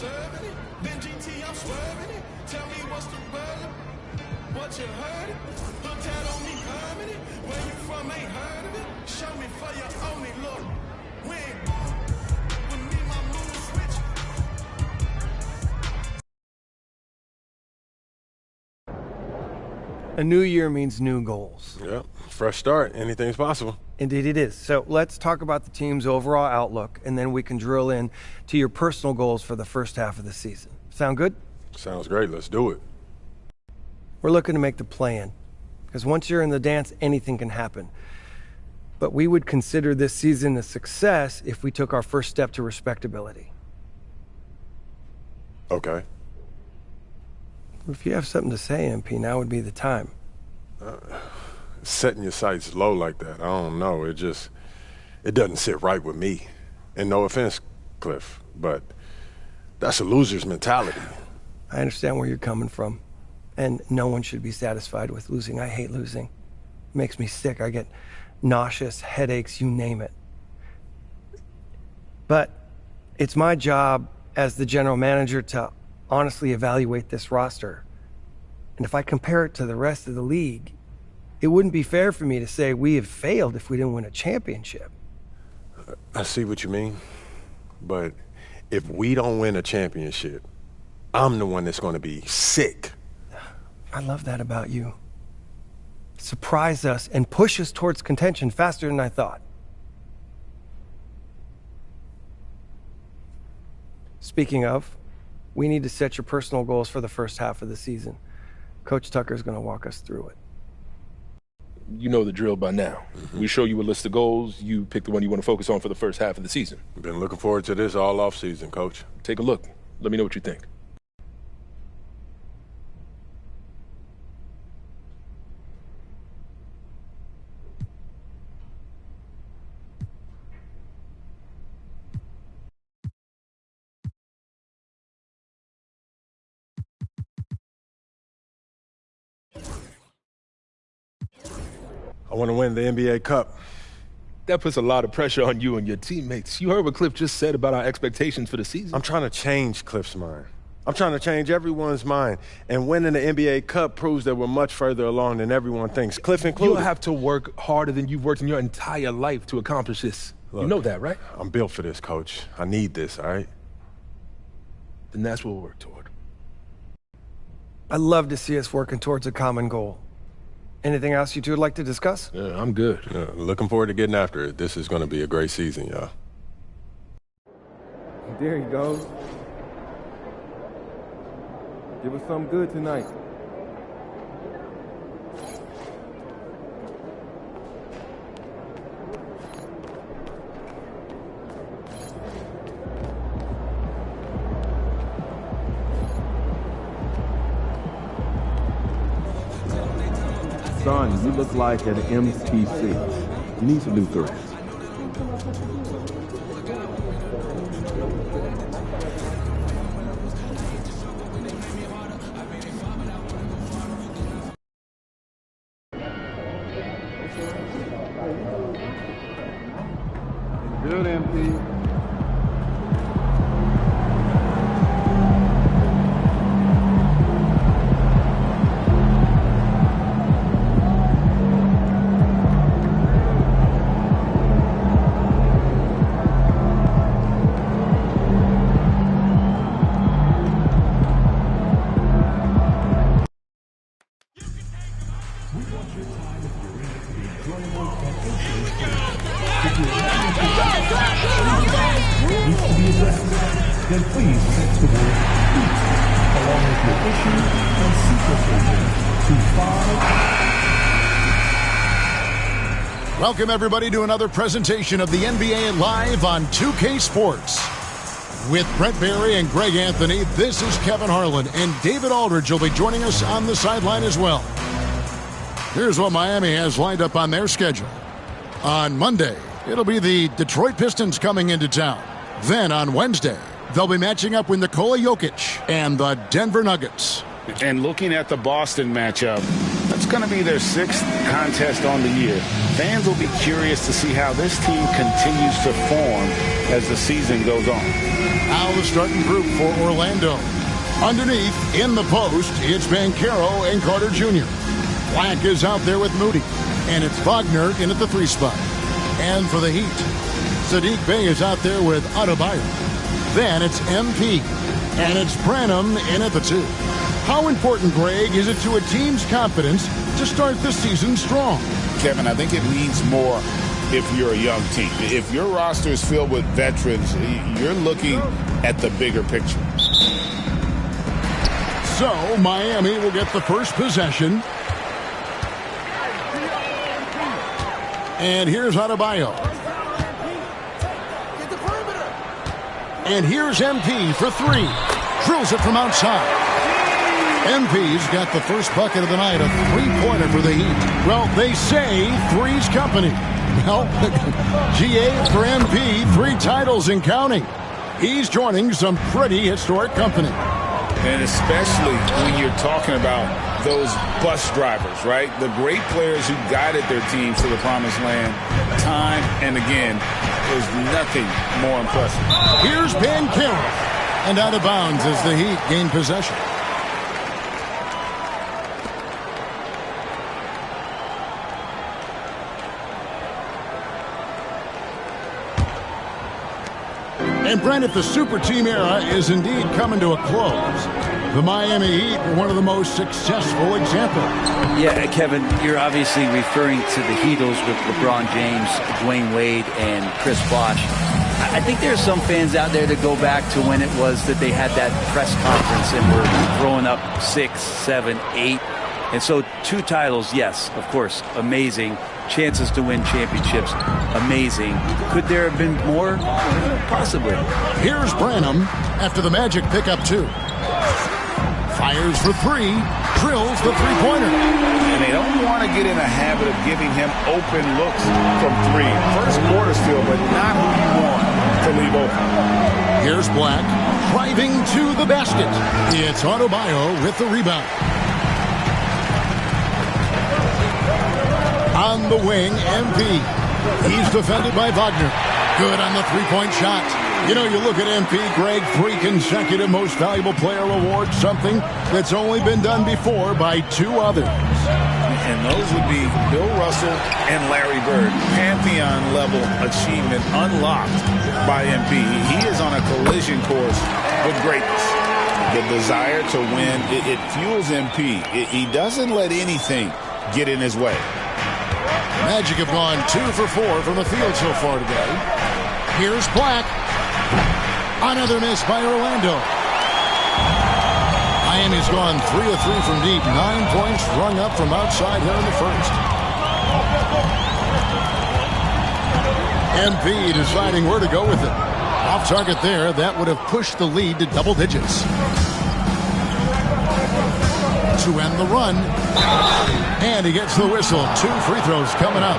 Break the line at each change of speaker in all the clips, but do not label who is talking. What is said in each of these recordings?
serving it. Then GT, I'm swerving it. Tell me what's the word? What you heard it? Put that on me permanent. Where you from, ain't heard of it. Show me for your only look. We ain't with me, my mood switch.
A new year means new goals.
Yep, fresh start. Anything's possible.
Indeed it is. So let's talk about the team's overall outlook, and then we can drill in to your personal goals for the first half of the season. Sound good?
Sounds great. Let's do it.
We're looking to make the play-in, because once you're in the dance, anything can happen. But we would consider this season a success if we took our first step to respectability.
Okay.
If you have something to say, MP, now would be the time.
Setting your sights low like that, I don't know. It doesn't sit right with me. And no offense, Cliff, but that's a loser's mentality.
I understand where you're coming from. And no one should be satisfied with losing. I hate losing. It makes me sick. I get nauseous, headaches, you name it. But it's my job as the general manager to honestly evaluate this roster. And if I compare it to the rest of the league, it wouldn't be fair for me to say we have failed if we didn't win a championship.
I see what you mean. But if we don't win a championship, I'm the one that's going to be sick.
I love that about you. Surprise us and push us towards contention faster than I thought. Speaking of, we need to set your personal goals for the first half of the season. Coach Tucker's going to walk us through it.
You know the drill by now. Mm-hmm. We show you a list of goals. You pick the one you want to focus on for the first half of the season.
Been looking forward to this all off season, Coach.
Take a look. Let me know what you think.
I want to win the NBA Cup.
That puts a lot of pressure on you and your teammates. You heard what Cliff just said about our expectations for the season.
I'm trying to change Cliff's mind. I'm trying to change everyone's mind. And winning the NBA Cup proves that we're much further along than everyone thinks, Cliff included.
You'll have to work harder than you've worked in your entire life to accomplish this.
Look,
you know that, right?
I'm built for this, Coach. I need this, all right?
Then that's what we'll work toward.
I'd love to see us working towards a common goal. Anything else you two would like to discuss?
Yeah, I'm good.
Looking forward to getting after it. This is going to be a great season, y'all.
There he goes. Give us something good tonight. Son, you look like an MTC. Need some new threads. Good, MP.
Then please text the word "please" along with your issue and sequence to 5.
Welcome everybody to another presentation of the NBA Live on 2K Sports. With Brent Barry and Greg Anthony, this is Kevin Harlan, and David Aldridge will be joining us on the sideline as well. Here's what Miami has lined up on their schedule. On Monday, it'll be the Detroit Pistons coming into town. Then on Wednesday, they'll be matching up with Nikola Jokic and the Denver Nuggets.
And looking at the Boston matchup, that's going to be their 6th contest on the year. Fans will be curious to see how this team continues to form as the season goes on.
Now the starting group for Orlando. Underneath, in the post, it's Banchero and Carter Jr. Black is out there with Moody. And it's Wagner in at the 3 spot. And for the Heat, Saddiq Bey is out there with Adebayo. Then it's MP. And it's Branham in at the 2. How important, Greg, is it to a team's confidence to start the season strong?
Kevin, I think it means more if you're a young team. If your roster is filled with veterans, you're looking at the bigger picture.
So Miami will get the first possession. And here's Adebayo. And here's MP for 3. Drills it from outside. MP's got the first bucket of the night, a 3-pointer for the Heat. Well, they say three's company. Well, GA for MP, 3 titles and counting. He's joining some pretty historic company.
And especially when you're talking about those bus drivers, right? The great players who guided their teams to the promised land time and again. There's nothing more impressive.
Here's Banchero. And out of bounds as the Heat gain possession. And Brent, if the super team era is indeed coming to a close, the Miami Heat are one of the most successful examples.
Yeah, Kevin, you're obviously referring to the Heatles with LeBron James, Dwayne Wade, and Chris Bosh. I think there are some fans out there that go back to when it was that they had that press conference and were throwing up 6, 7, 8. And so 2 titles, yes, of course, amazing. Chances to win championships, amazing. Could there have been more? Possibly.
Here's Branham after the Magic pick up 2. Fires for 3, drills the 3-pointer.
And they don't want to get in a habit of giving him open looks from 3. First quarter still, but not who you want to leave open.
Here's Black driving to the basket. It's Adebayo with the rebound. On the wing, MP. He's defended by Wagner. Good on the 3-point shot. You know, you look at MP, Greg, 3 consecutive Most Valuable Player awards, something that's only been done before by 2 others.
And those would be Bill Russell and Larry Bird. Pantheon-level achievement unlocked by MP. He is on a collision course with greatness. The desire to win, it fuels MP. He doesn't let anything get in his way.
Magic have gone 2 for 4 from the field so far today. Here's Black. Another miss by Orlando. Miami's gone 3 of 3 from deep. 9 points rung up from outside here in the first. MP deciding where to go with it. Off target there. That would have pushed the lead to double digits. To end the run. And he gets the whistle. 2 free throws coming up.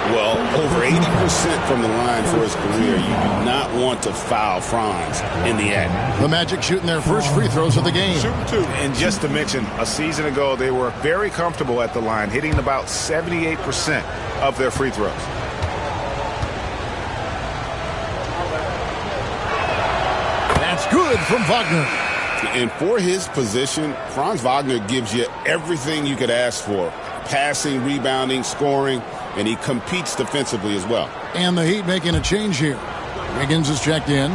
Well, over 80% from the line for his career. You do not want to foul Franz in the act.
The Magic shooting their first free throws of the game.
Shooting 2. And just to mention, a season ago, they were very comfortable at the line, hitting about 78% of their free throws.
That's good from Wagner.
And for his position, Franz Wagner gives you everything you could ask for. Passing, rebounding, scoring, and he competes defensively as well.
And the Heat making a change here. Wiggins is checked in.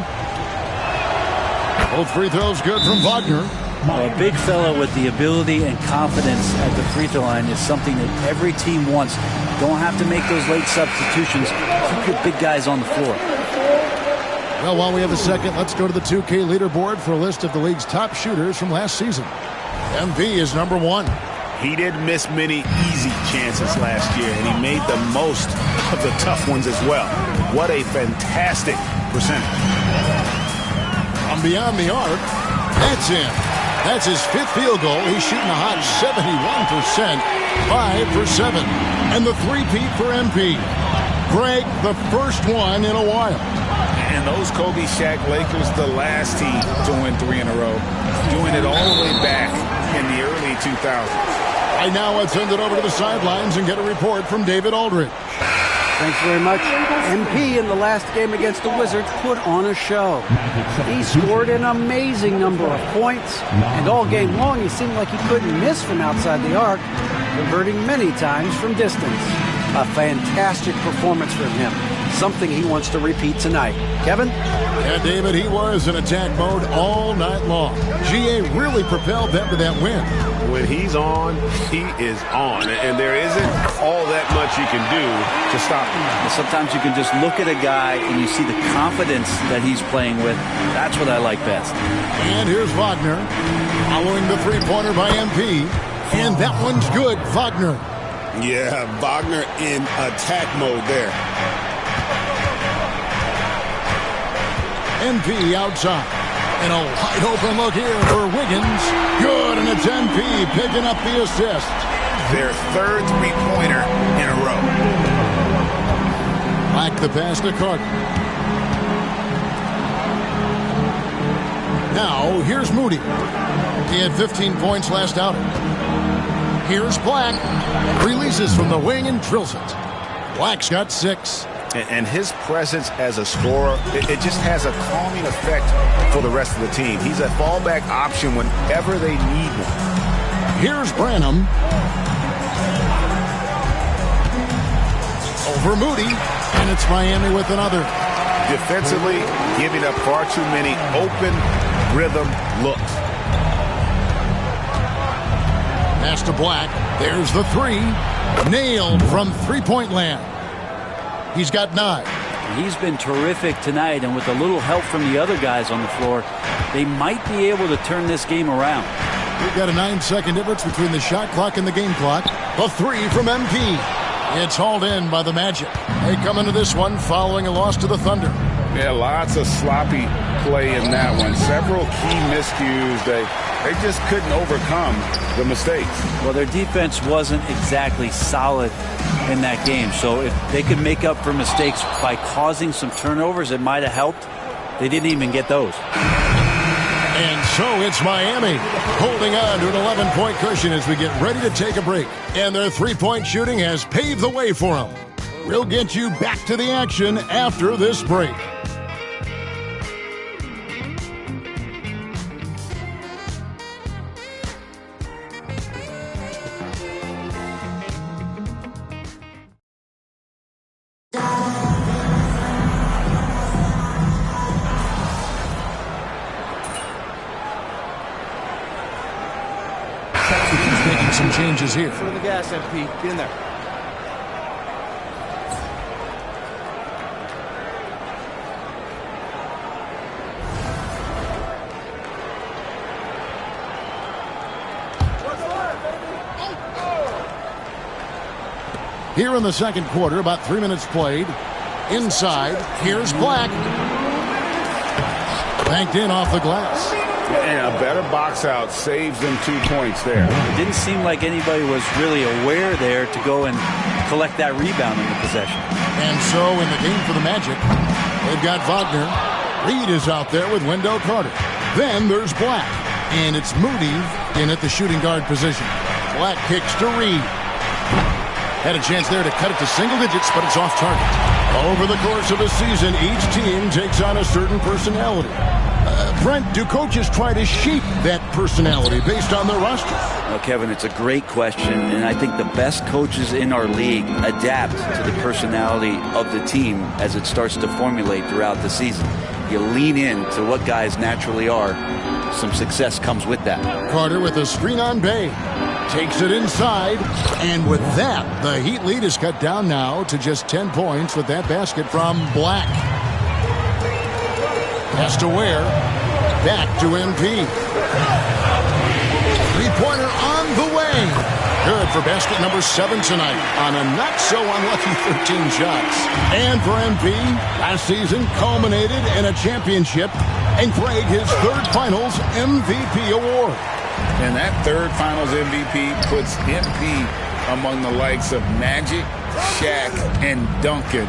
Both free throws good from Wagner.
A big fella with the ability and confidence at the free throw line is something that every team wants. Don't have to make those late substitutions. Keep your big guys on the floor.
Well, while we have a second, let's go to the 2K leaderboard for a list of the league's top shooters from last season. MP is number 1.
He didn't miss many easy chances last year, and he made the most of the tough ones as well. What a fantastic percentage.
From beyond the arc, that's in. That's his 5th field goal. He's shooting a hot 71%, 5 for 7. And the 3-peat for MP. Greg, the first one in a while.
And those Kobe Shaq Lakers, the last team to win 3 in a row, doing it all the way back in the early 2000s.
Right now, let's send it over to the sidelines and get a report from David Aldridge.
Thanks very much. MP in the last game against the Wizards put on a show. He scored an amazing number of points, and all game long he seemed like he couldn't miss from outside the arc, converting many times from distance. A fantastic performance from him. Something he wants to repeat tonight. Kevin?
Yeah, David, he was in attack mode all night long. GA really propelled them to that win.
When he's on, he is on. And there isn't all that much you can do to stop him.
Sometimes you can just look at a guy and you see the confidence that he's playing with. That's what I like best.
And here's Wagner following the three-pointer by MP. And that one's good, Wagner.
Yeah, Wagner in attack mode there.
MP outside. And a wide open look here for Wiggins. Good, and it's MP picking up the assist.
Their third three-pointer in a row.
Back the pass to Carter. Now, here's Moody. He had 15 points last outing. Here's Black. Releases from the wing and drills it. Black's got 6.
And his presence as a scorer, it just has a calming effect for the rest of the team. He's a fallback option whenever they need one.
Here's Branham. Over Moody. And it's Miami with another.
Defensively, giving up far too many open rhythm looks.
Pass to Black. There's the 3. Nailed from three-point land. He's got 9.
He's been terrific tonight, and with a little help from the other guys on the floor, they might be able to turn this game around.
We've got a 9-second difference between the shot clock and the game clock. A 3 from MP. It's hauled in by the Magic. They come into this one following a loss to the Thunder.
Yeah, lots of sloppy play in that one. Several key miscues. They just couldn't overcome the mistakes.
Well, their defense wasn't exactly solid in that game. So if they could make up for mistakes by causing some turnovers, it might have helped. They didn't even get those.
And so it's Miami holding on to an 11-point cushion as we get ready to take a break. And their three-point shooting has paved the way for them. We'll get you back to the action after this break. Making some changes here.
Foot on the gas, MP. Get in there.
Here in the second quarter, about 3 minutes played. Inside, here's Black. Banked in off the glass.
And a better box out saves them 2 points there.
It didn't seem like anybody was really aware there to go and collect that rebound in the possession.
And so in the game for the Magic, they've got Wagner. Reed is out there with Wendell Carter. Then there's Black. And it's Moody in at the shooting guard position. Black kicks to Reed. Had a chance there to cut it to single digits, but it's off target. Over the course of a season, each team takes on a certain personality. Brent, do coaches try to shape that personality based on their roster?
Well, Kevin, it's a great question, and I think the best coaches in our league adapt to the personality of the team as it starts to formulate throughout the season. You lean into what guys naturally are. Some success comes with that.
Carter with a screen on Bay. Takes it inside, and with that, the Heat lead is cut down now to just 10 points with that basket from Black. Has to Ware. Back to MP. Three-pointer on the way. Good for basket number 7 tonight on a not-so-unlucky 13 shots. And for MP, last season culminated in a championship and Greg his third Finals MVP award.
And that third Finals MVP puts MP among the likes of Magic, Shaq, and Duncan.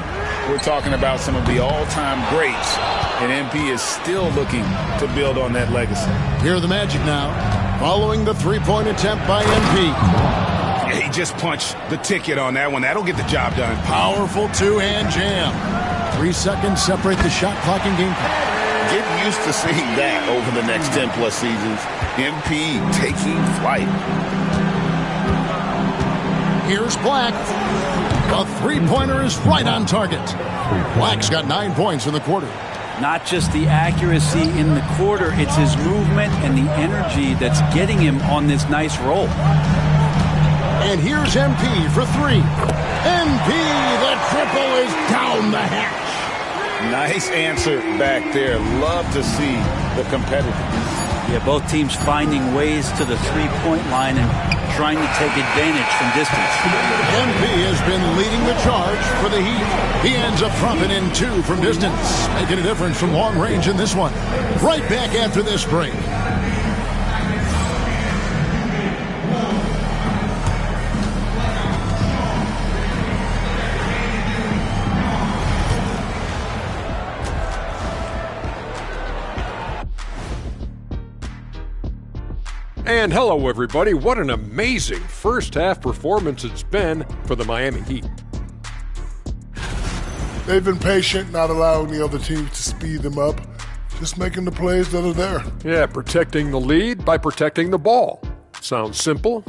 We're talking about some of the all-time greats, and MP is still looking to build on that legacy.
Here are the Magic now, following the three-point attempt by MP.
He
just punched the ticket on that one. That'll get the job done.
Powerful two-hand jam. 3 seconds separate the shot clock and game clock.
Get used to seeing that over the next 10-plus seasons. MP taking flight.
Here's Black. A three-pointer is right on target. Black's got 9 points in the quarter.
Not just the accuracy in the quarter, it's his movement and the energy that's getting him on this nice roll.
And here's MP for 3. MP, the triple is down the hatch.
Nice answer back there. Love to see the competitiveness.
Yeah, both teams finding ways to the three-point line and trying to take advantage from distance.
MP has been leading the charge for the Heat. He ends up dropping in 2 from distance, making a difference from long range in this one. Right back after this break.
And hello, everybody. What an amazing first-half performance it's been for the Miami Heat.
They've been patient, not allowing the other teams to speed them up, just making the plays that are there.
Yeah, protecting the lead by protecting the ball. Sounds simple,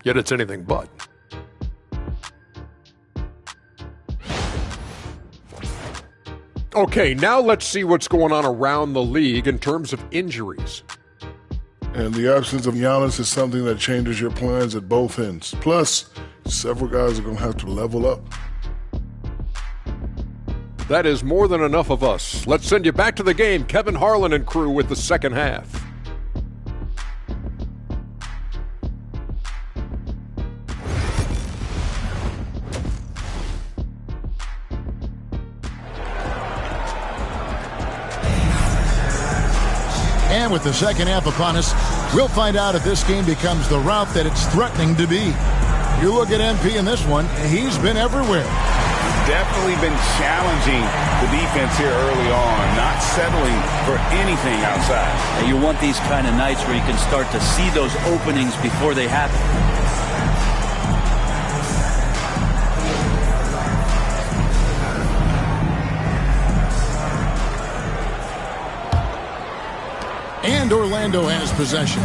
yet it's anything but. Okay, now let's see what's going on around the league in terms of injuries.
And the absence of Giannis is something that changes your plans at both ends. Plus, several guys are going to have to level up.
That is more than enough of us. Let's send you back to the game, Kevin Harlan and crew with the second half.
And with the second half upon us, we'll find out if this game becomes the route that it's threatening to be. You look at MP in this one, he's been everywhere.
Definitely been challenging the defense here early on, not settling for anything outside.
And you want these kind of nights where you can start to see those openings before they happen.
And Orlando has possession.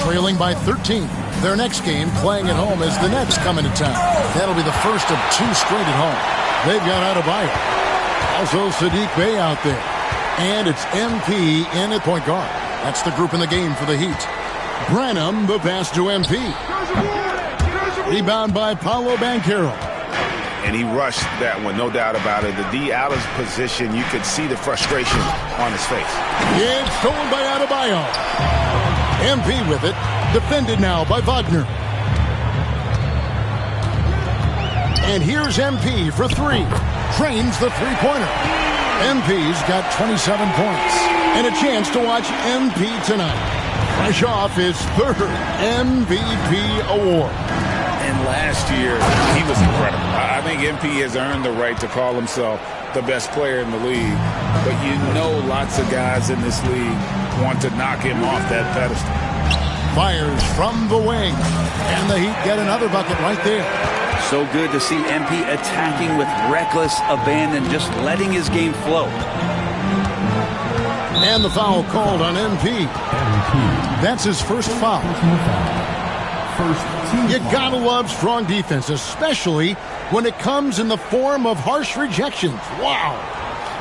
Trailing by 13. Their next game, playing at home, as the Nets come into town. That'll be the first of 2 straight at home. They've got Adebayo. Also Sadiq Bey out there. And it's MP in at point guard. That's the group in the game for the Heat. Branham, the pass to MP. Rebound by Paolo Banchero.
And he rushed that one, no doubt about it. The D out of position, you could see the frustration on his face.
It's stolen by Adebayo. MP with it. Defended now by Wagner. And here's MP for 3. Trains the three-pointer. MP's got 27 points. And a chance to watch MP tonight. Fresh off his 3rd MVP award.
And last year, he was incredible. I think MP has earned the right to call himself the best player in the league. But you know lots of guys in this league want to knock him off that pedestal.
Fires from the wing. And the Heat get another bucket right there.
So good to see MP attacking with reckless abandon, just letting his game flow.
And the foul called on MP. That's his first foul. You gotta love strong defense, especially when it comes in the form of harsh rejections. Wow.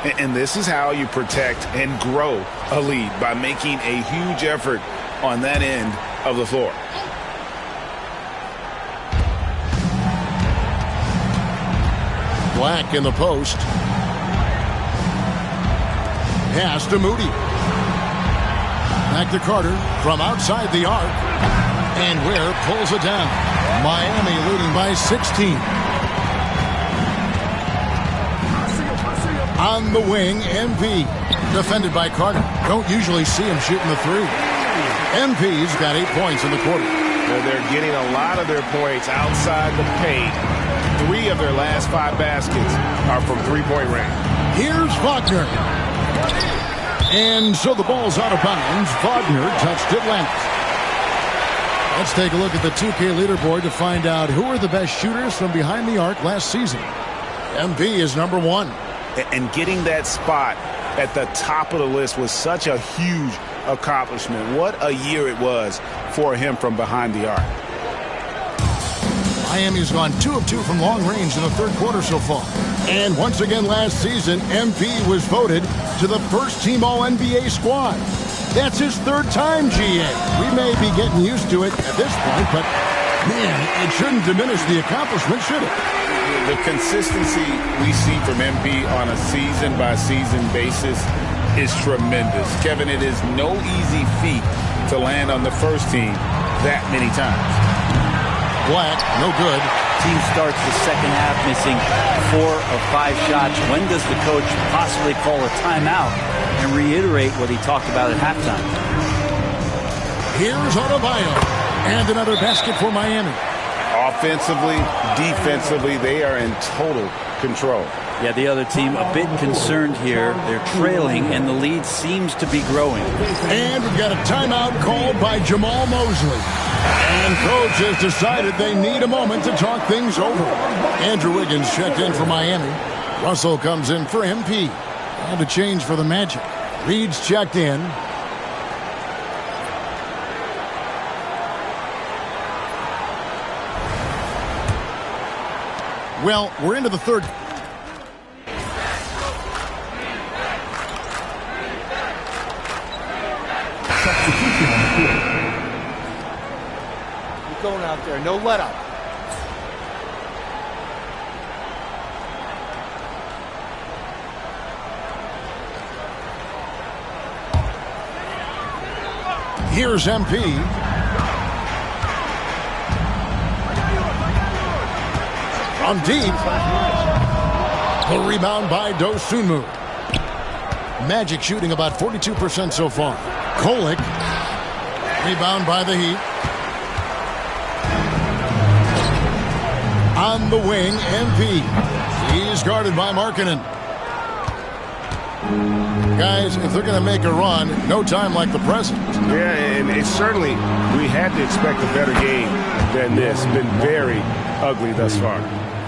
And this is how you protect and grow a lead, by making a huge effort on that end of the floor.
Black in the post. Pass to Moody. Back to Carter from outside the arc. And Ware pulls it down. Miami leading by 16. On the wing, MP. Defended by Carter. Don't usually see him shooting the 3. MP's got 8 points in the quarter.
Well, they're getting a lot of their points outside the paint. 3 of their last 5 baskets are from three-point range.
Here's Wagner. And so the ball's out of bounds. Wagner touched it last. Let's take a look at the 2K leaderboard to find out who are the best shooters from behind the arc last season. MP is number 1.
And getting that spot at the top of the list was such a huge accomplishment. What a year it was for him from behind the arc.
Miami's gone 2 of 2 from long range in the third quarter so far. And once again last season, MP was voted to the first-team All-NBA squad. That's his third time, GA. We may be getting used to it at this point, but, man, it shouldn't diminish the accomplishment, should it?
The consistency we see from MP on a season-by-season basis is tremendous. Kevin, it is no easy feat to land on the first team that many times.
Black, no good.
Team starts the second half missing 4 of 5 shots. When does the coach possibly call a timeout and reiterate what he talked about at halftime?
Here's Adebayo. And another basket for Miami.
Offensively, defensively, they are in total control.
Yeah, the other team a bit concerned here. They're trailing, and the lead seems to be growing.
And we've got a timeout called by Jamal Mosley. And coach has decided they need a moment to talk things over. Andrew Wiggins checked in for Miami. Russell comes in for MP. And a change for the Magic. Reed's checked in. Well, we're into the third.
Substitution on the court.
Keep going out there. No let up.
Here's MP. From deep. The rebound by Dosunmu. Magic shooting about 42% so far. Kolek. Rebound by the Heat. On the wing, MP. He's guarded by Markkanen. Guys, if they're going to make a run, no time like the present.
Yeah, and it's certainly, we had to expect a better game than this. Been very ugly thus far.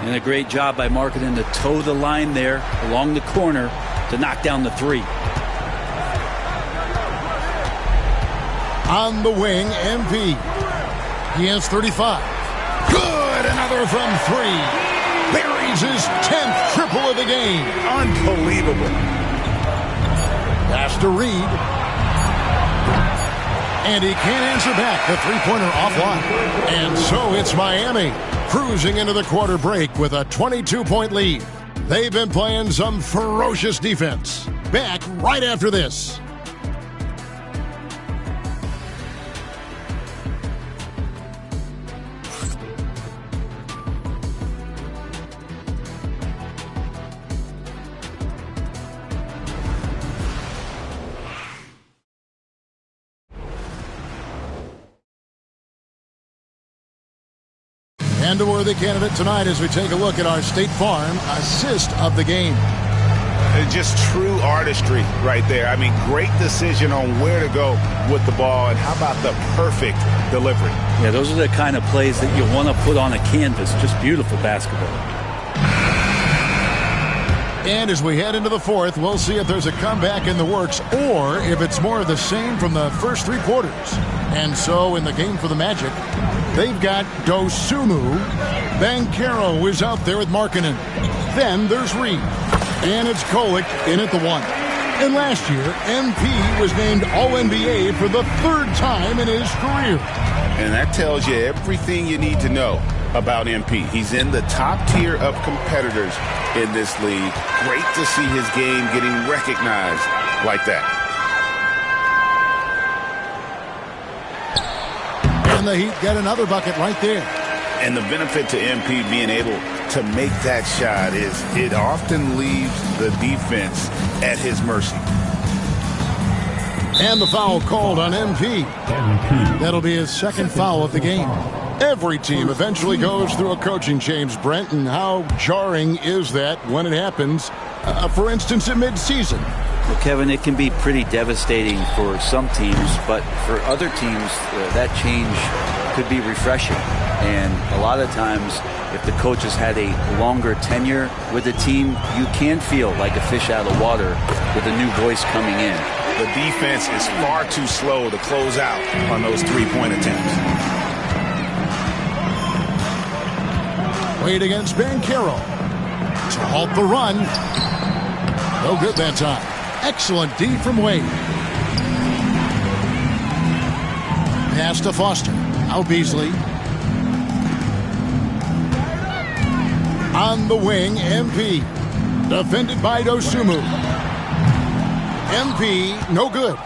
And a great job by Markkanen to toe the line there along the corner to knock down the 3.
On the wing, MP. He has 35. Good! Another from 3. Buries his 10th triple of the game.
Unbelievable.
Pass to Reed. And he can't answer back. The three-pointer offline. And so it's Miami cruising into the quarter break with a 22-point lead. They've been playing some ferocious defense. Back right after this. And a worthy candidate tonight as we take a look at our State Farm assist of the game.
Just true artistry right there. I mean, great decision on where to go with the ball, and how about the perfect delivery?
Yeah, those are the kind of plays that you want to put on a canvas. Just beautiful basketball.
And as we head into the fourth, we'll see if there's a comeback in the works or if it's more of the same from the first 3 quarters. And so in the game for the Magic, they've got Dosunmu. Banchero is out there with Markkanen. Then there's Reed. And it's Kolek in at the 1. And last year, MP was named All-NBA for the 3rd time in his career.
And that tells you everything you need to know about MP. He's in the top tier of competitors in this league. Great to see his game getting recognized like that.
And the Heat get another bucket right there.
And the benefit to MP being able to make that shot is it often leaves the defense at his mercy.
And the foul called on MP. That'll be his 2nd foul of the game. Every team eventually goes through a coaching change, Brent, and how jarring is that when it happens, for instance, in midseason?
Well, Kevin, it can be pretty devastating for some teams, but for other teams, that change could be refreshing. And a lot of times, if the coach has had a longer tenure with the team, you can feel like a fish out of water with a new voice coming in.
The defense is far too slow to close out on those three-point attempts.
Wade against Banchero to halt the run. No good that time. Excellent D from Wade. Pass to Foster. Now Beasley. On the wing, MP. Defended by Dosunmu. MP, no good.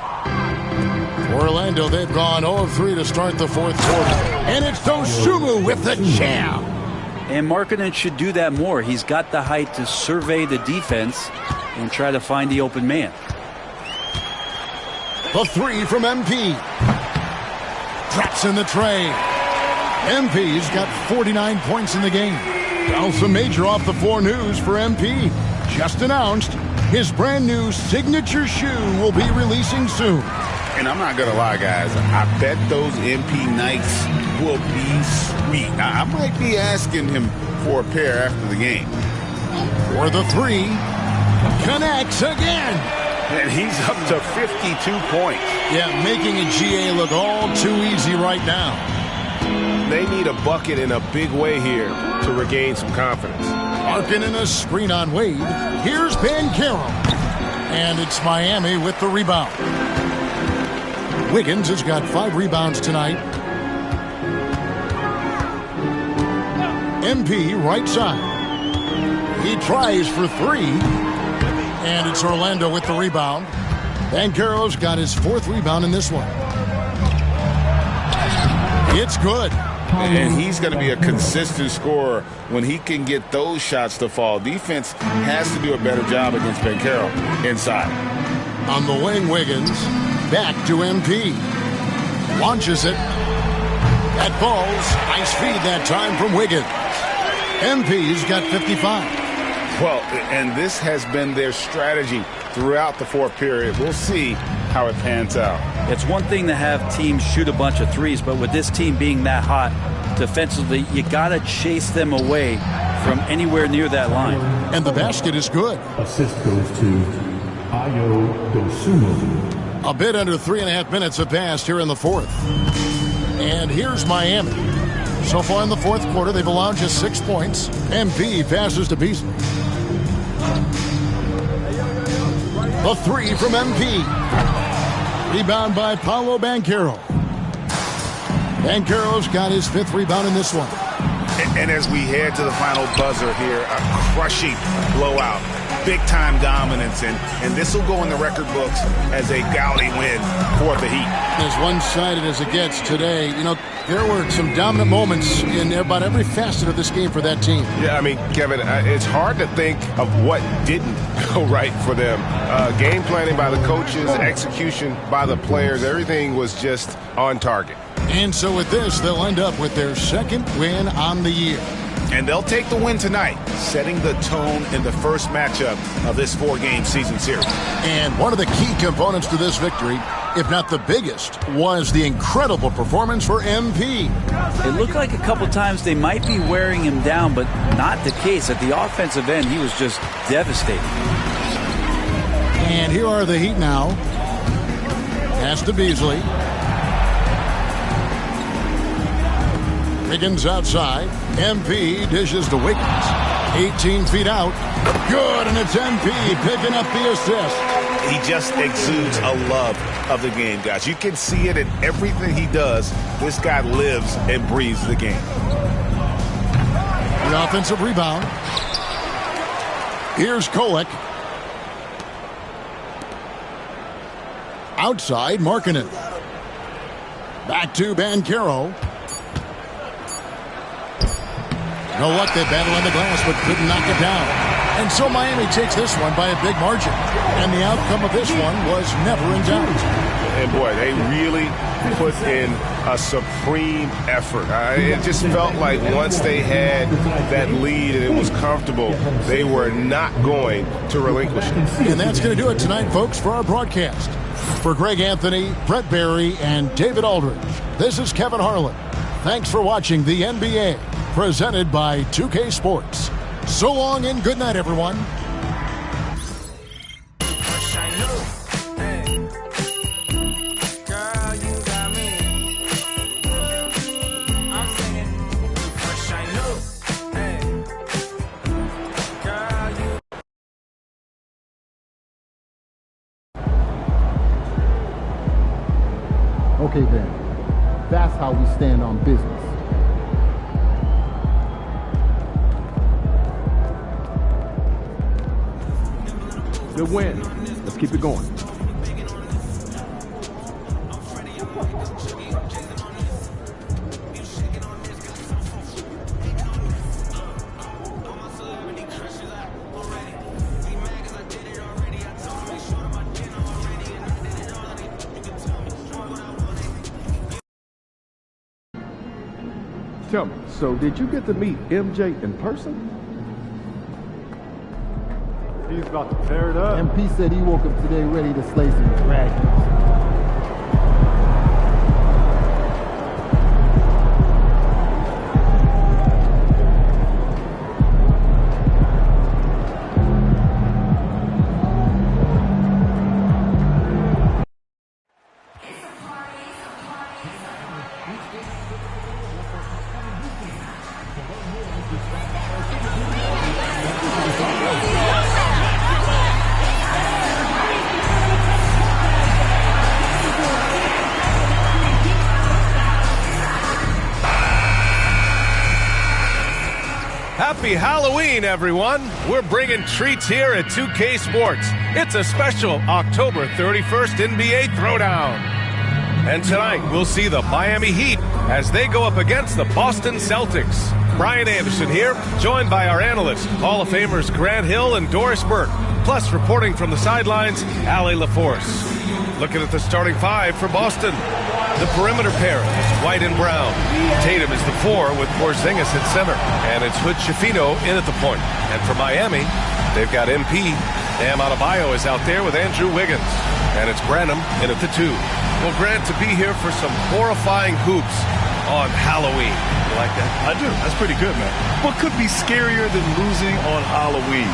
Orlando, they've gone 0 of 3 to start the fourth quarter. And it's Dosunmu with the jam.
And Markkanen should do that more. He's got the height to survey the defense and try to find the open man.
The three from MP. Drops in the tray. MP's got 49 points in the game. Also major off the floor news for MP. Just announced his brand new signature shoe will be releasing soon.
And I'm not going to lie, guys. I bet those MP Nikes will be sweet. I might be asking him for a pair after the game.
For the three. Connects again.
And he's up to 52 points.
Yeah, making a GA look all too easy right now.
They need a bucket in a big way here to regain some confidence.
Markkanen a screen on Wade. Here's Banchero. And it's Miami with the rebound. Wiggins has got 5 rebounds tonight. MP right side. He tries for 3. And it's Orlando with the rebound. Banchero's got his 4th rebound in this one. It's good.
And he's going to be a consistent scorer when he can get those shots to fall. Defense has to do a better job against Banchero inside.
On the wing, Wiggins. Back to MP. Launches it. That falls. Nice feed that time from Wiggins. MP's got 55.
Well, and this has been their strategy throughout the fourth period. We'll see how it pans out.
It's one thing to have teams shoot a bunch of threes, but with this team being that hot defensively, you got to chase them away from anywhere near that line.
And the basket is good.
Assist goes to Ayo Dosunmu.
A bit under 3.5 minutes have passed here in the fourth. And here's Miami. So far in the fourth quarter, they've allowed just 6 points. MP passes to Beasley. The 3 from MP. Rebound by Paolo Banchero. Banchero's got his 5th rebound in this one.
And as we head to the final buzzer here, a crushing blowout. Big-time dominance, and this will go in the record books as a gaudy win for the Heat.
As one-sided as it gets today, you know, there were some dominant moments in about every facet of this game for that team.
Yeah, I mean, Kevin, it's hard to think of what didn't go right for them. Game planning by the coaches, execution by the players, everything was just on target.
And so with this, they'll end up with their 2nd win on the year.
And they'll take the win tonight, setting the tone in the first matchup of this 4-game season series.
And one of the key components to this victory, if not the biggest, was the incredible performance for MP.
It looked like a couple times they might be wearing him down, but not the case. At the offensive end, he was just devastating.
And here are the Heat now. Pass to Beasley. Wiggins outside. MP dishes to Wiggins. 18 feet out. Good, and it's MP picking up the assist.
He just exudes a love of the game, guys. You can see it in everything he does. This guy lives and breathes the game.
The offensive rebound. Here's Kolek. Outside, Markkanen. Back to Banchero. No luck, they battle on the glass, but couldn't knock it down. And so Miami takes this one by a big margin. And the outcome of this one was never in doubt.
And boy, they really put in a supreme effort. It just felt like once they had that lead and it was comfortable, they were not going to relinquish it.
And that's going to do it tonight, folks, for our broadcast. For Greg Anthony, Brett Barry, and David Aldridge, this is Kevin Harlan. Thanks for watching the NBA, presented by 2K Sports. So long and good night, everyone.
Okay then, that's how we stand on business.
Good win. Let's keep it going. Tell me, so did you get to meet MJ in person?
He's about to tear it up. MP said he woke up today ready to slay some dragons.
Happy Halloween, everyone. We're bringing treats here at 2K Sports. It's a special October 31st NBA Throwdown. And tonight, we'll see the Miami Heat as they go up against the Boston Celtics. Brian Anderson here, joined by our analysts, Hall of Famers Grant Hill and Doris Burke. Plus, reporting from the sidelines, Allie LaForce. Looking at the starting five for Boston. The perimeter pair is White and Brown. Tatum is the 4 with Porzingis at center. And it's Hood Schifino in at the point. And for Miami, they've got MP. Bam Adebayo is out there with Andrew Wiggins. And it's Branham in at the 2. Well, Grant, to be here for some horrifying hoops on Halloween. You like that?
I do. That's pretty good, man. What could be scarier than losing on Halloween?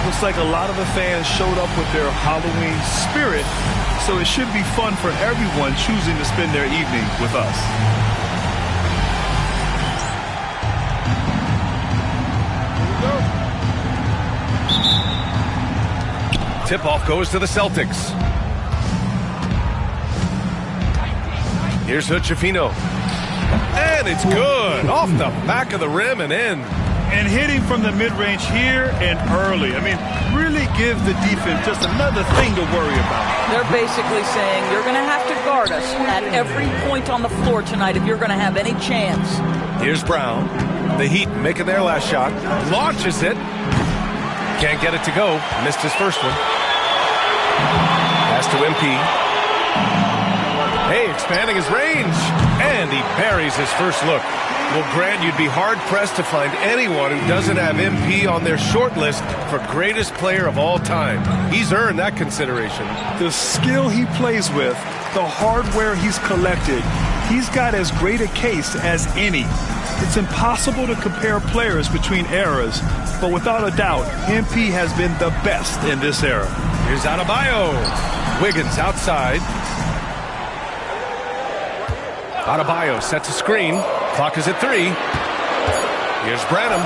Looks like a lot of the fans showed up with their Halloween spirit, so it should be fun for everyone choosing to spend their evening with us.
Tip-off goes to the Celtics. Here's Hood Schifino. And it's good. Off the back of the rim and in.
And hitting from the mid-range here and early. I mean, really give the defense just another thing to worry about.
They're basically saying you're going to have to guard us at every point on the floor tonight if you're going to have any chance.
Here's Brown. The Heat making their last shot. Launches it. Can't get it to go. Missed his first one. Pass to MP. Hey, expanding his range. And he buries his first look. Well, Grant, you'd be hard-pressed to find anyone who doesn't have MP on their short list for greatest player of all time. He's earned that consideration.
The skill he plays with, the hardware he's collected, he's got as great a case as any. It's impossible to compare players between eras, but without a doubt, MP has been the best in this era.
Here's Adebayo. Wiggins outside. Adebayo sets a screen. Clock is at 3. Here's Branham.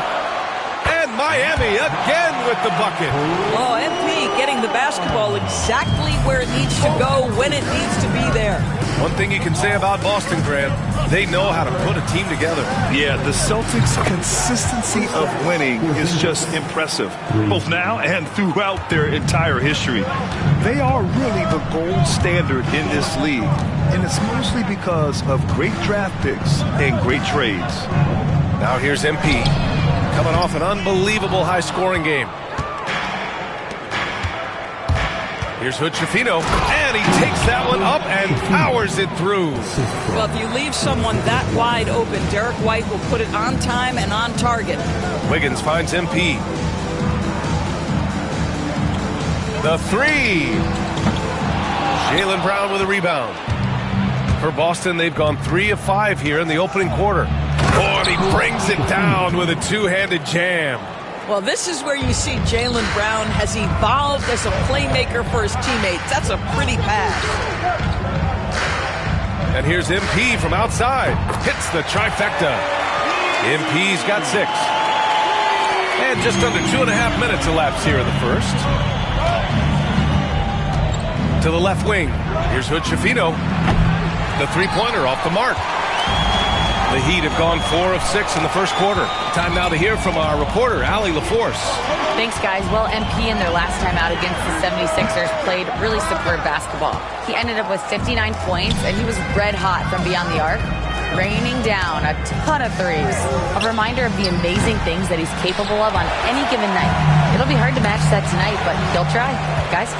And Miami again with the bucket.
Oh, MP getting the basketball exactly where it needs to go when it needs to be there.
One thing you can say about Boston, Grant, they know how to put a team together.
Yeah, the Celtics' consistency of winning is just impressive, both now and throughout their entire history. They are really the gold standard in this league, and it's mostly because of great draft picks and great trades.
Now here's MP, coming off an unbelievable high-scoring game. Here's Hood Schifino, and he takes that one up and powers it through.
Well, if you leave someone that wide open, Derek White will put it on time and on target.
Wiggins finds MP. The 3. Jaylen Brown with a rebound. For Boston, they've gone 3 of 5 here in the opening quarter. Oh, and he brings it down with a two-handed jam.
Well, this is where you see Jaylen Brown has evolved as a playmaker for his teammates. That's a pretty pass.
And here's MP from outside. Hits the trifecta. MP's got 6. And just under 2.5 minutes elapsed here in the first. To the left wing. Here's Hood-Schifino. The three-pointer off the mark. The Heat have gone 4 of 6 in the first quarter. Time now to hear from our reporter, Allie LaForce.
Thanks, guys. Well, MP in their last time out against the 76ers played really superb basketball. He ended up with 59 points, and he was red hot from beyond the arc, raining down a ton of threes. A reminder of the amazing things that he's capable of on any given night. It'll be hard to match that tonight, but he'll try. Guys?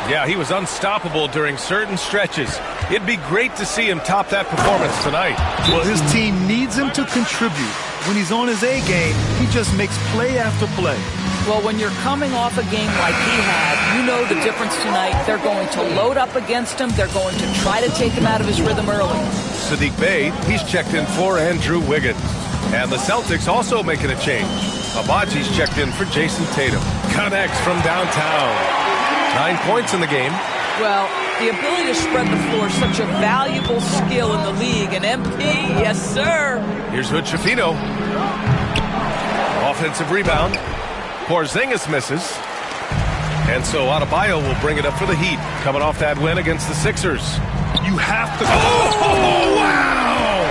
Yeah, he was unstoppable during certain stretches. It'd be great to see him top that performance tonight.
Well, his team needs him to contribute. When he's on his A game, he just makes play after play.
Well, when you're coming off a game like he had, you know the difference tonight. They're going to load up against him. They're going to try to take him out of his rhythm early.
Sadiq Bey, he's checked in for Andrew Wiggins. And the Celtics also making a change. Abaji's checked in for Jason Tatum. Connects from downtown. 9 points in the game.
Well, the ability to spread the floor is such a valuable skill in the league. And MP, yes, sir.
Here's Hood-Schifino. Offensive rebound. Porzingis misses. And so Adebayo will bring it up for the Heat, coming off that win against the Sixers.
You have to...
Oh, wow!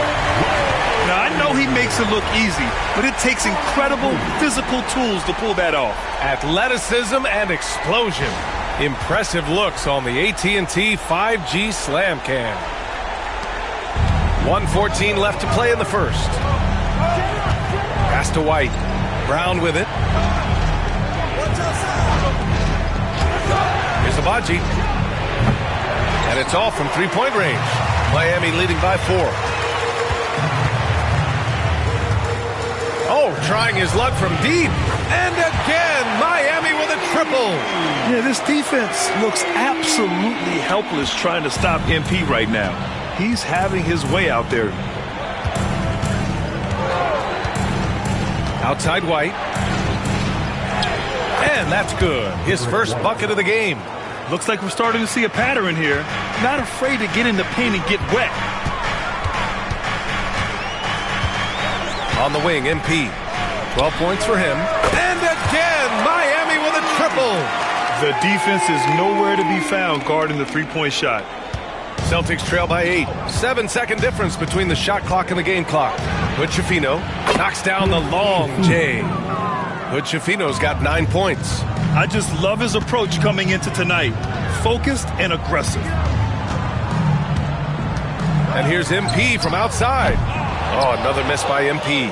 Now, I know he makes it look easy, but it takes incredible physical tools to pull that off.
Athleticism and explosion. Impressive looks on the AT&T 5G Slam Cam. 1:14 left to play in the first. Pass to White. Brown with it. Here's Abaji. And it's off from three-point range. Miami leading by 4. Oh, trying his luck from deep. And again, Miami with a triple.
Yeah, this defense looks absolutely helpless trying to stop MP right now. He's having his way out there.
Outside White. And that's good. His first bucket of the game.
Looks like we're starting to see a pattern here. Not afraid to get in the paint and get wet.
On the wing, MP. 12 points for him. And again, Miami with a triple.
The defense is nowhere to be found guarding the three-point shot.
Celtics trail by 8. 7-second difference between the shot clock and the game clock. Hood-Schifino knocks down the long J. Hood-Schifino's got 9 points.
I just love his approach coming into tonight. Focused and aggressive.
And here's MP from outside. Oh, another miss by MP.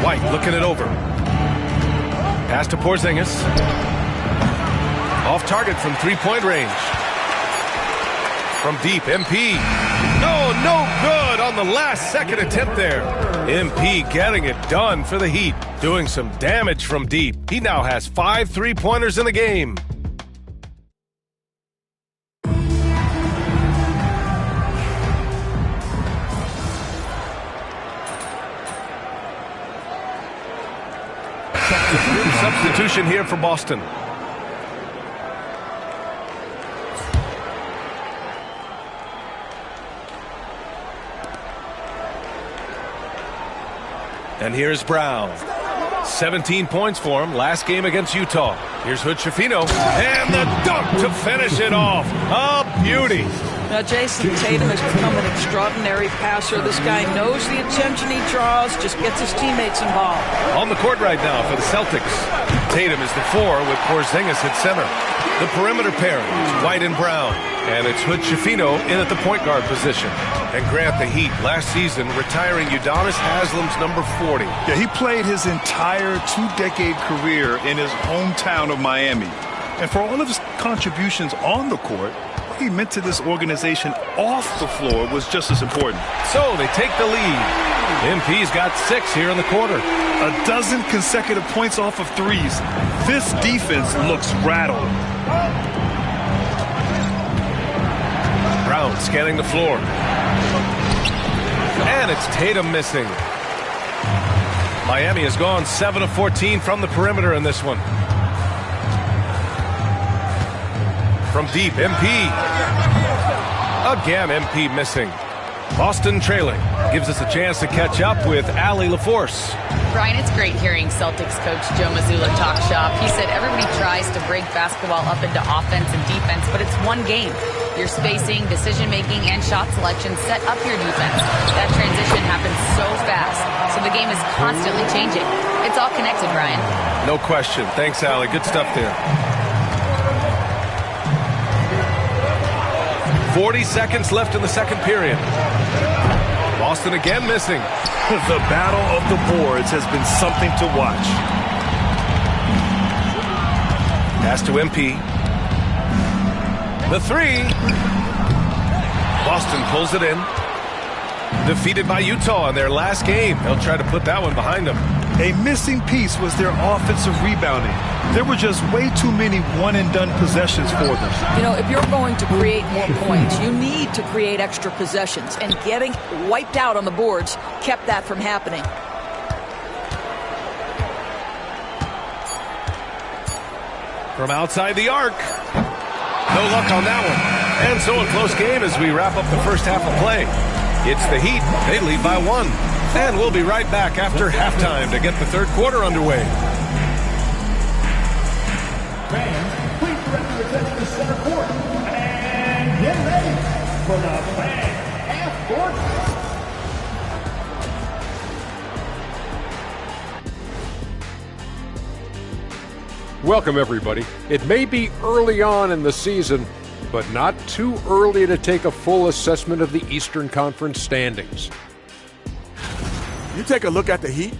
White looking it over. Pass to Porzingis. Off target from three-point range. From deep, MP. No good on the last second attempt there. MP getting it done for the Heat. Doing some damage from deep. He now has 5 three-pointers in the game. Substitution here for Boston. And here's Brown. 17 points for him last game against Utah. Here's Hood-Schifino. And the dunk to finish it off. A beauty.
Now, Jason Tatum has become an extraordinary passer. This guy knows the attention he draws, just gets his teammates involved.
On the court right now for the Celtics. Tatum is the 4 with Porzingis at center. The perimeter pairing is White and Brown. And it's Hood-Schifino in at the point guard position. And Grant, the Heat last season retiring Udonis Haslem's number 40.
Yeah, he played his entire 2-decade career in his hometown of Miami. And for all of his contributions on the court, what he meant to this organization off the floor was just as important.
So they take the lead. MP's got 6 here in the quarter.
12 consecutive points off of threes. This defense looks rattled.
Brown scanning the floor. And it's Tatum missing. Miami has gone 7 of 14 from the perimeter in this one. From deep, MP. Again, MP missing. Boston trailing. Gives us a chance to catch up with Allie LaForce.
Brian, it's great hearing Celtics coach Joe Mazzulla talk shop. He said everybody tries to break basketball up into offense and defense, but it's one game. Your spacing, decision-making, and shot selection set up your defense. That transition happens so fast, so the game is constantly changing. It's all connected, Brian.
No question. Thanks, Allie. Good stuff there. 40 seconds left in the second period. Boston again missing.
The battle of the boards has been something to watch.
Pass to MP. The three. Boston pulls it in. Defeated by Utah in their last game. They'll try to put that one behind them.
A missing piece was their offensive rebounding. There were just way too many one-and-done possessions for them.
You know, if you're going to create more points, you need to create extra possessions. And getting wiped out on the boards kept that from happening.
From outside the arc. No luck on that one. And so a close game as we wrap up the first half of play. It's the Heat. They lead by 1. And we'll be right back after halftime to get the third quarter underway.
Fans, please direct your attention to center court. And get ready for the fan half-court.
Welcome, everybody. It may be early on in the season, but not too early to take a full assessment of the Eastern Conference standings.
You take a look at the Heat,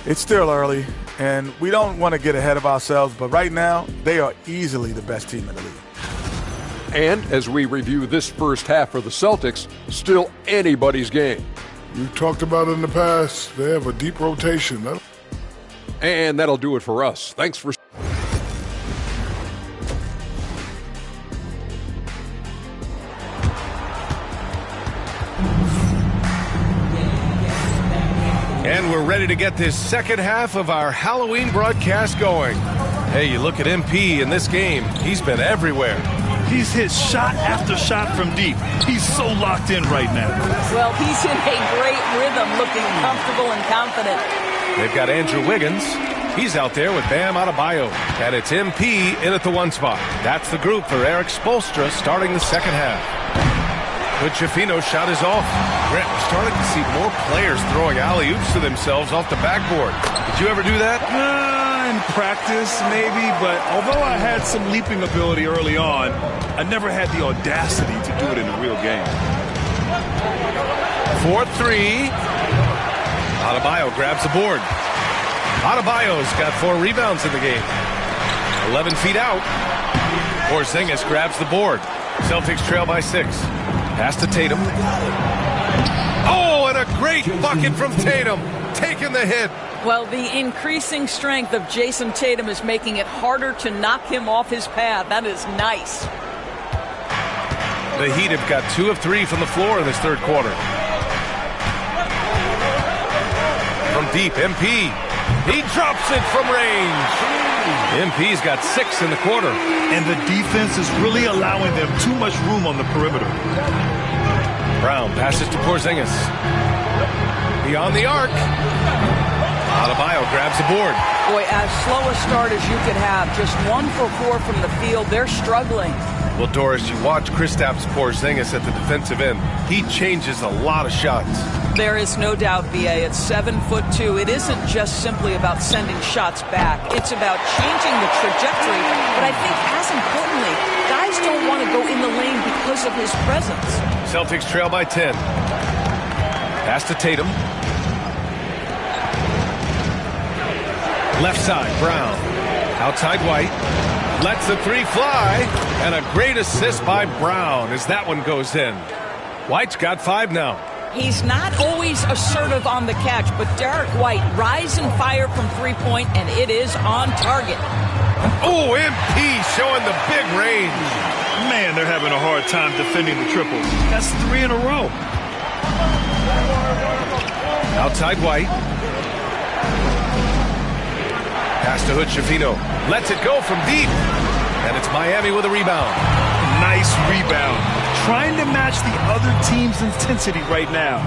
it's still early, and we don't want to get ahead of ourselves, but right now, they are easily the best team in the league.
And as we review this first half for the Celtics, still anybody's game.
We've talked about it in the past. They have a deep rotation.
And that'll do it for us. Thanks for...
And we're ready to get this second half of our Halloween broadcast going. Hey, you look at MP in this game. He's been everywhere.
He's hit shot after shot from deep. He's so locked in right now.
Well, he's in a great rhythm, looking comfortable and confident.
They've got Andrew Wiggins. He's out there with Bam Adebayo. And it's MP in at the 1 spot. That's the group for Eric Spoelstra starting the second half. But Schifino's shot is off. Brett, we're starting to see more players throwing alley-oops to themselves off the backboard. Did you ever do that?
In practice, maybe, but although I had some leaping ability early on, I never had the audacity to do it in a real game.
4-3. Adebayo grabs the board. Adebayo's got 4 rebounds in the game. 11 feet out. Porzingis grabs the board. Celtics trail by 6. Pass to Tatum. Oh, and a great bucket from Tatum. Taking the hit.
Well, the increasing strength of Jason Tatum is making it harder to knock him off his path. That is nice.
The Heat have got 2 of 3 from the floor in this third quarter. From deep, MP. He drops it from range. MP's got 6 in the quarter.
And the defense is really allowing them too much room on the perimeter.
Brown passes to Porzingis. Beyond the arc. Adebayo grabs the board.
Boy, as slow a start as you could have. Just 1 for 4 from the field. They're struggling.
Well, Doris, you watch Kristaps Porzingis at the defensive end. He changes a lot of shots.
There is no doubt, B.A. At 7'2", it isn't just simply about sending shots back. It's about changing the trajectory. But I think, as importantly, guys don't want to go in the lane because of his presence.
Celtics trail by 10. Pass to Tatum. Left side, Brown. Outside White. Lets the 3 fly. And a great assist by Brown as that one goes in. White's got 5 now.
He's not always assertive on the catch, but Derek White rise and fire from 3-point, and it is on target.
Oh, MP showing the big range.
Man, they're having a hard time defending the triples. That's 3 in a row.
Outside White. Pass to Hood-Schifino. Lets it go from deep. And it's Miami with a rebound.
Nice rebound. Trying to match the other team's intensity right now.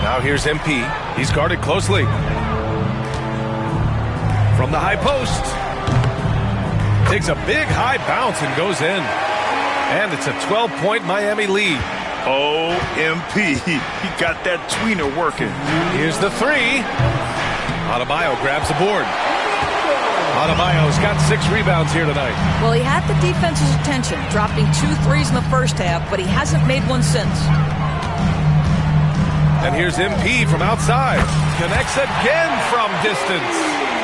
Now here's MP. He's guarded closely. From the high post. Takes a big high bounce and goes in. And it's a 12-point Miami lead.
OMP. He got that tweener working.
Here's the 3. Adebayo grabs the board. Adebayo's got 6 rebounds here tonight.
Well, he had the defense's attention, dropping 2 threes in the first half, but he hasn't made one since.
And here's MP from outside. Connects again from distance.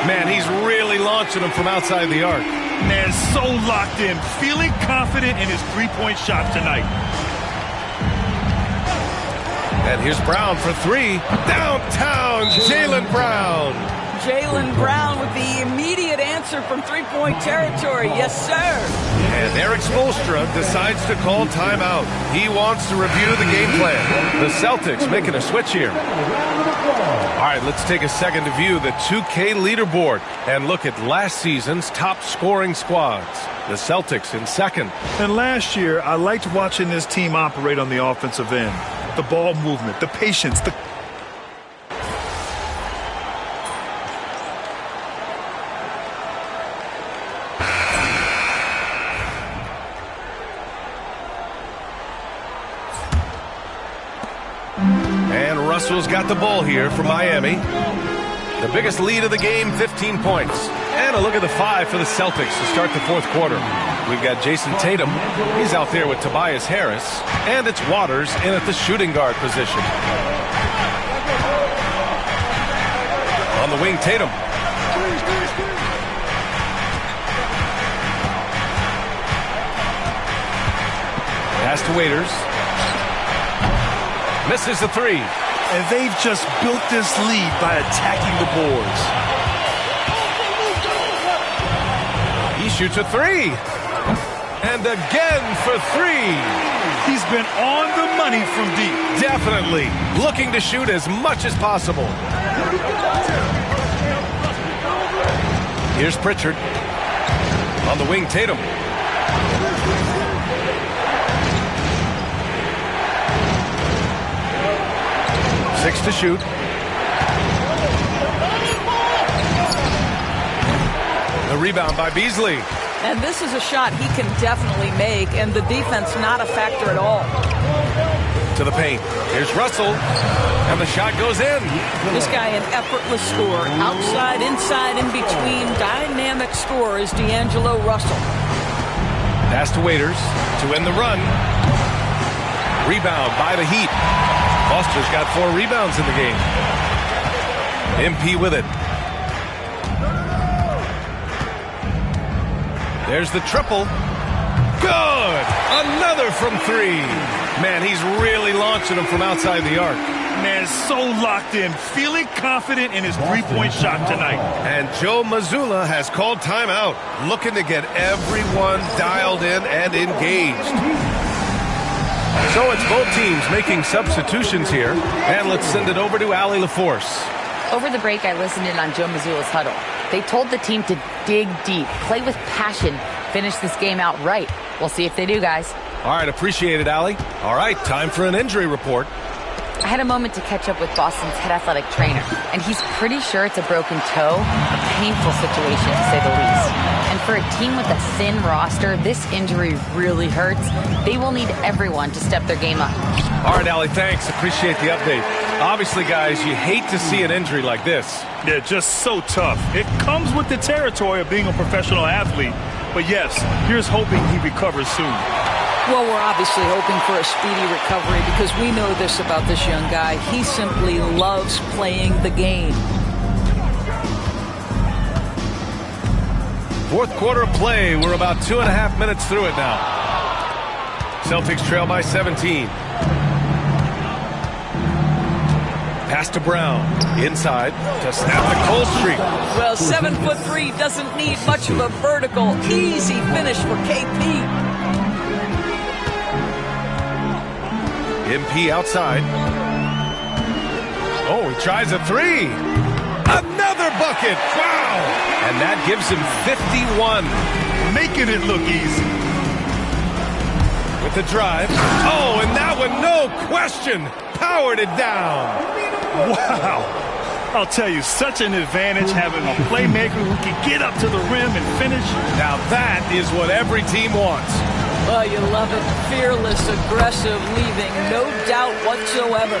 Man, he's really launching them from outside the arc.
Man, so locked in, feeling confident in his three-point shot tonight.
And here's Brown for 3. Downtown, Jaylen Brown.
Jaylen Brown with the immediate answer from three-point territory. Yes, sir.
And Eric Spoelstra decides to call timeout. He wants to review the game plan. The Celtics making a switch here. All right, let's take a second to view the 2K leaderboard and look at last season's top scoring squads. The Celtics in second.
And last year, I liked watching this team operate on the offensive end. The ball movement, the patience, the...
And Russell's got the ball here for Miami. The biggest lead of the game, 15 points. And a look at the 5 for the Celtics to start the fourth quarter. We've got Jason Tatum. He's out there with Tobias Harris. And it's Waters in at the shooting guard position. On the wing, Tatum. Pass to Waiters. Misses the 3.
And they've just built this lead by attacking the boards.
He shoots a 3. And again for 3.
He's been on the money from deep.
Definitely. Looking to shoot as much as possible. Here's Pritchard. On the wing, Tatum. Six to shoot. The rebound by Beasley.
And this is a shot he can definitely make, and the defense not a factor at all.
To the paint. Here's Russell, and the shot goes in.
This guy an effortless scorer. Outside, inside, in between. Dynamic scorer is D'Angelo Russell.
Pass to Waiters to end the run. Rebound by the Heat. Foster's got 4 rebounds in the game. MP with it. There's the triple. Good! Another from 3. Man, he's really launching them from outside the arc.
Man, so locked in, feeling confident in his three-point shot tonight.
And Joe Mazzulla has called timeout, looking to get everyone dialed in and engaged. So it's both teams making substitutions here. And let's send it over to Allie LaForce.
Over the break, I listened in on Joe Mazzulla's huddle. They told the team to dig deep, play with passion, finish this game out right. We'll see if they do, guys.
All right, appreciate it, Allie. All right, time for an injury report.
I had a moment to catch up with Boston's head athletic trainer, and he's pretty sure it's a broken toe, a painful situation to say the least. And for a team with a thin roster, this injury really hurts. They will need everyone to step their game up.
All right, Allie, thanks. Appreciate the update. Obviously, guys, you hate to see an injury like this.
Yeah, just so tough. It comes with the territory of being a professional athlete. But yes, here's hoping he recovers soon.
Well, we're obviously hoping for a speedy recovery because we know this about this young guy. He simply loves playing the game.
Fourth quarter of play. We're about 2.5 minutes through it now. Celtics trail by 17. Pass to Brown. Inside to snap the cold streak.
Well, 7'3" doesn't need much of a vertical. Easy finish for KP.
MP outside. Oh, he tries a three. Another bucket. Wow. And that gives him 51.
Making it look easy.
With the drive. Oh, and that one, no question, powered it down.
Wow. I'll tell you, such an advantage having a playmaker who can get up to the rim and finish.
Now that is what every team wants.
Oh, you love it. Fearless, aggressive, leaving no doubt whatsoever.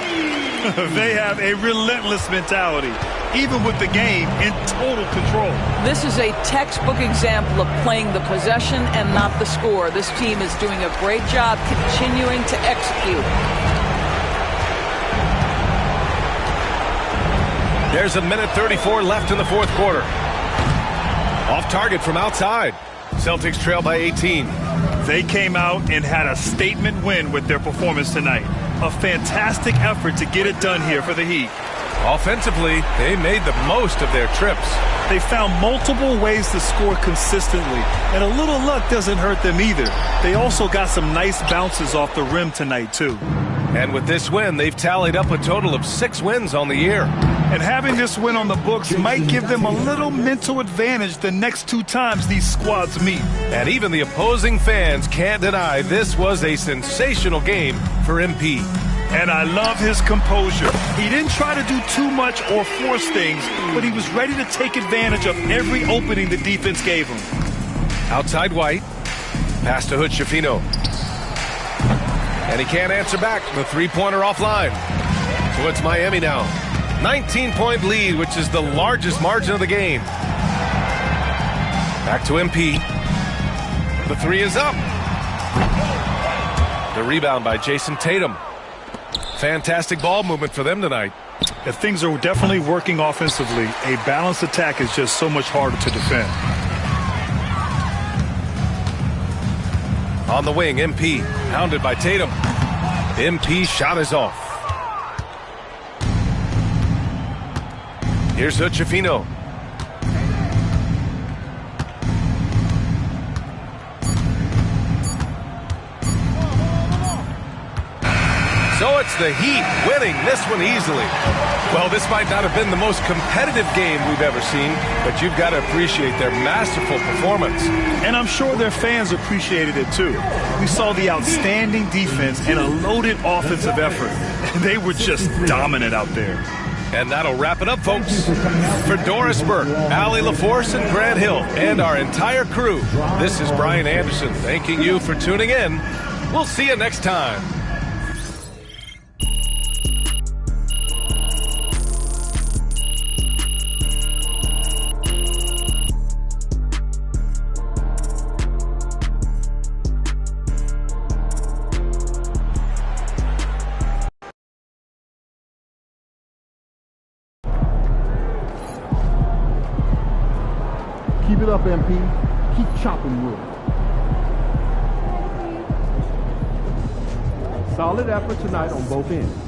They have a relentless mentality, even with the game in total control.
This is a textbook example of playing the possession and not the score. This team is doing a great job continuing to execute.
There's a minute 34 left in the fourth quarter. Off target from outside. Celtics trail by 18.
They came out and had a statement win with their performance tonight. A fantastic effort to get it done here for the Heat.
Offensively, they made the most of their trips.
They found multiple ways to score consistently, and a little luck doesn't hurt them either. They also got some nice bounces off the rim tonight, too.
And with this win, they've tallied up a total of 6 wins on the year.
And having this win on the books might give them a little mental advantage the next 2 times these squads meet.
And even the opposing fans can't deny this was a sensational game for MP.
And I love his composure. He didn't try to do too much or force things, but he was ready to take advantage of every opening the defense gave him.
Outside White. Pass to Hood-Schifino. And he can't answer back. The three-pointer offline. So it's Miami now. 19-point lead, which is the largest margin of the game. Back to MP. The three is up. The rebound by Jason Tatum. Fantastic ball movement for them tonight.
If things are definitely working offensively, a balanced attack is just so much harder to defend.
On the wing, MP, hounded by Tatum. MP shot is off. Here's Hood-Schifino. So it's the Heat winning this one easily. Well, this might not have been the most competitive game we've ever seen, but you've got to appreciate their masterful performance.
And I'm sure their fans appreciated it too. We saw the outstanding defense and a loaded offensive effort. They were just dominant out there.
And that'll wrap it up, folks. For Doris Burke, Allie LaForce, and Grant Hill, and our entire crew, this is Brian Anderson thanking you for tuning in. We'll see you next time.
Keep it up, MP. Keep chopping wood. Solid effort tonight on both ends.